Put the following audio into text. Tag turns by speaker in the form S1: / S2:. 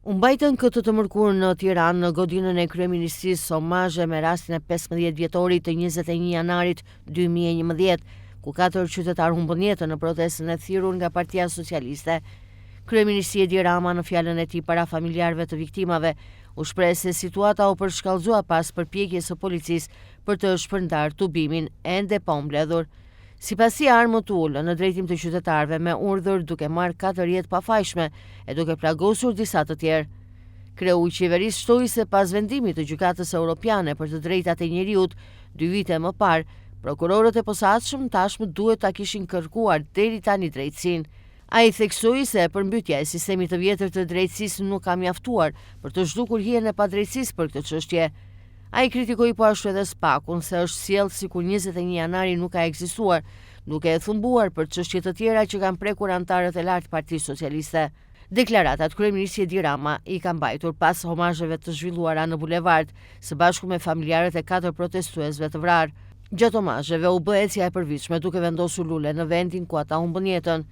S1: U mbajtën këtë të mërkurë në Tiranë në godinën e kryeministrisë omazhe me rastin e 15 vjetorit të 21 janarit 2011, ku 4 qytetarë humbën jetën në protestën e thirrur nga Partia Socialiste. Kryeministri Edi Rama në fjalën e tij para familjarëve të viktimave u shpreh se situata u përshkallëzua pas përpjekjes së policisë për të shpërndarë tubimin ende pa u mbledhur. Sipasi armët u ulën në drejtim të qytetarëve me urdhër duke marrë 4 jetë pafajshme e duke plagosur disa të tjerë. Kreu i qeverisë shtoi se pas vendimit të Gjykatës Evropiane për të drejtat e njeriut 2 vite më parë, prokurorët e posaçëm tashmë duhet ta kishin kërkuar deri tani drejtësinë. Ai theksoi se përmbytja e sistemit të vjetër të drejtësisë nuk ka mjaftuar për të zhdukur hijen e padrejtësisë për këtë çështje. Ai kritikoi po ashtu edhe SPAK-un se është sjellë sikur 21 janari nuk ka ekzistuar, duke e thumbuar për çështje të tjera që kanë prekur antarët e lartë Partisë Socialiste. Deklaratat kryeministri Edi Rama i ka mbajtur pas homazheve të zhvilluara në bulevard, së bashku me familjarët e 4 protestuesve të vrarë. Gjatë homazheve u bë ecja e përvitshme duke vendosur lule në vendin ku ata humbën jetën.